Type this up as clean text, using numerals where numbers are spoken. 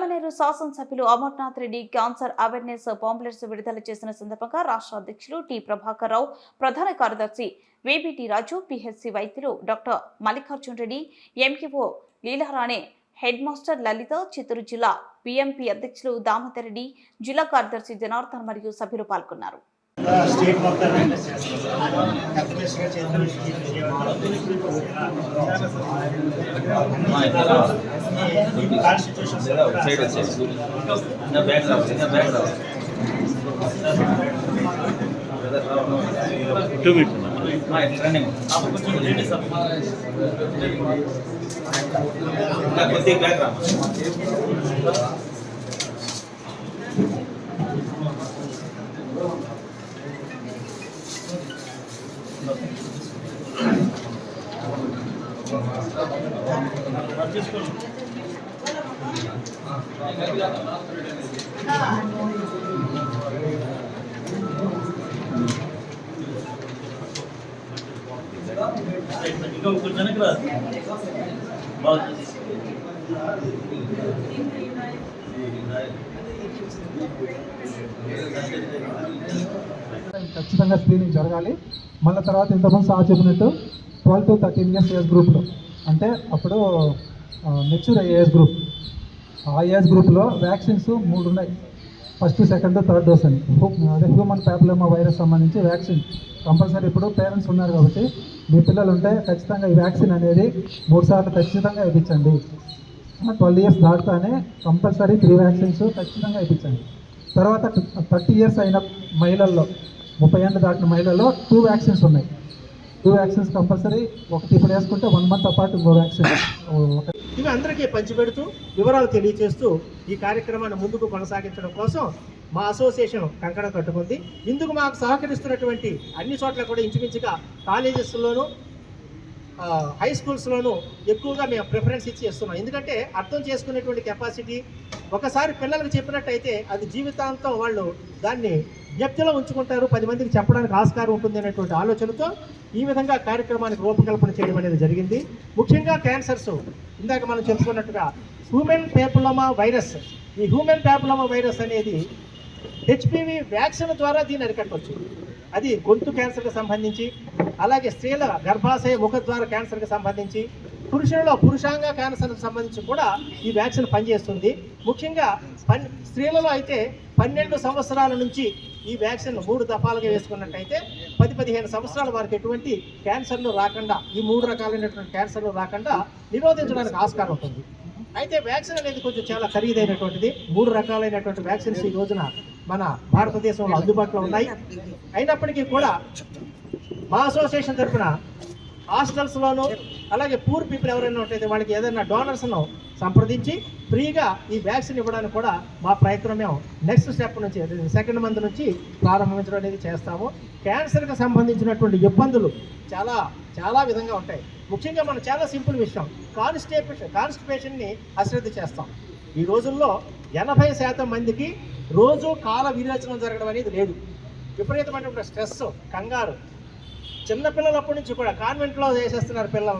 పలమనేరు శాసనసభ్యులు Amarnath Reddy cancer awareness pamphlets విడుదల చేసిన సందర్భంగా రాష్ట్ర అధ్యక్షులు టి ప్రభాకర్ రావు, ప్రధాన కార్యదర్శి విబిటి రాజు, పిహెచ్సి వైద్యులు doctor Mallikarjun Reddy, MEO Leelarani, head master Lalitha, Chittoor జిల్లా పిఎంపి అధ్యక్షులు దామోదర్ రెడ్డి, జిల్లా కార్యదర్శి జనార్దన్ మరియు సభ్యులు పాల్గొన్నారు. స్టేట్ మొత్తం ఖచ్చితంగా స్క్రీనింగ్ జరగాలి. మళ్ళీ తర్వాత ఇంతకుముందు సార్ చెప్పినట్టు 12 to 13 years ఏజ్ గ్రూప్లో, అంటే అప్పుడు మెచ్యూర్ అయ్యే ఏజ్ గ్రూప్, ఆ ఏజ్ గ్రూప్లో వ్యాక్సిన్స్ 3 ఉన్నాయి. ఫస్ట్, సెకండ్, థర్డ్ డోస్ అని. అదే హ్యూమన్ ప్యాపిలోమా వైరస్ సంబంధించి వ్యాక్సిన్ కంపల్సరీ. ఇప్పుడు పేరెంట్స్ ఉన్నారు కాబట్టి మీ పిల్లలు ఉంటే ఖచ్చితంగా ఈ వ్యాక్సిన్ అనేది 3 సార్లు ఖచ్చితంగా ఇప్పించండి. 12 years దాటుతానే కంపల్సరీ 3 వ్యాక్సిన్స్ ఖచ్చితంగా ఇప్పించండి. తర్వాత 30 years అయిన మహిళల్లో, 30 ఏళ్ళు దాటిన మహిళల్లో 2 వ్యాక్సిన్స్ ఉన్నాయి. 2 వ్యాక్సిన్స్ కంపల్సరీ. ఒకటి ఇప్పుడు వేసుకుంటే 1 month పాటు ఇంకో వ్యాక్సిన్. ఇవి అందరికీ పంచిపెడుతూ వివరాలు తెలియజేస్తూ ఈ కార్యక్రమాన్ని ముందుకు కొనసాగించడం కోసం మా అసోసియేషన్ కంకణం కట్టుకుంది. ఇందుకు మాకు సహకరిస్తున్నటువంటి అన్ని చోట్ల కూడా ఇంచుమించుగా కాలేజెస్లోనూ హై స్కూల్స్లోనూ ఎక్కువగా మేము ప్రిఫరెన్స్ ఇచ్చి ఇస్తున్నాం. ఎందుకంటే అర్థం చేసుకునేటువంటి కెపాసిటీ, ఒకసారి పిల్లలకు చెప్పినట్టయితే అది జీవితాంతం వాళ్ళు దాన్ని జ్ఞప్తిలో ఉంచుకుంటారు, 10 మందికి చెప్పడానికి ఆస్కారం ఉంటుంది అనేటువంటి ఆలోచనతో ఈ విధంగా కార్యక్రమానికి రూపకల్పన చేయడం అనేది జరిగింది. ముఖ్యంగా క్యాన్సర్స్, ఇందాక మనం చెప్పుకున్నట్టుగా హ్యూమన్ ప్యాపిలోమా వైరస్, ఈ హ్యూమన్ ప్యాపిలోమా వైరస్ అనేది హెచ్పివి వ్యాక్సిన్ ద్వారా దీన్ని అరికట్టవచ్చు. అది గొంతు క్యాన్సర్కి సంబంధించి, అలాగే స్త్రీల గర్భాశయ ముఖద్వార క్యాన్సర్కి సంబంధించి, పురుషులలో పురుషాంగ క్యాన్సర్కి సంబంధించి కూడా ఈ వ్యాక్సిన్ పనిచేస్తుంది. ముఖ్యంగా స్త్రీలలో అయితే 12 సంవత్సరాల నుంచి ఈ వ్యాక్సిన్ 3 దఫాలుగా వేసుకున్నట్టయితే 10-15 సంవత్సరాల వారికి ఎటువంటి క్యాన్సర్లు రాకుండా, ఈ 3 రకాలైనటువంటి క్యాన్సర్లు రాకుండా నిరోధించడానికి ఆస్కారం ఉంటుంది. అయితే వ్యాక్సిన్ అనేది కొంచెం చాలా ఖరీదైనటువంటిది. 3 రకాలైనటువంటి వ్యాక్సిన్స్ ఈ రోజున మన భారతదేశంలో అందుబాటులో ఉన్నాయి. అయినప్పటికీ కూడా మా అసోసియేషన్ తరఫున హాస్టల్స్లోనూ, అలాగే పూర్ పీపుల్ ఎవరైనా ఉంటే వాళ్ళకి ఏదైనా డోనర్స్ను సంప్రదించి ఫ్రీగా ఈ వ్యాక్సిన్ ఇవ్వడానికి కూడా మా ప్రయత్నం మేము నెక్స్ట్ స్టెప్ నుంచి, 2nd month నుంచి ప్రారంభించడం అనేది చేస్తాము. క్యాన్సర్కి సంబంధించినటువంటి ఇబ్బందులు చాలా చాలా విధంగా ఉంటాయి. ముఖ్యంగా మనం చాలా సింపుల్ విషయం, కాన్స్టిపేషన్ని అశ్రద్ధ చేస్తాం. ఈ రోజుల్లో 80% మందికి రోజు కాల విరేచనం జరగడం అనేది లేదు. విపరీతమైనటువంటి స్ట్రెస్, కంగారు, చిన్నపిల్లలప్పటి నుంచి కూడా కాన్వెంట్లో వేసేస్తున్నారు పిల్లల్ని.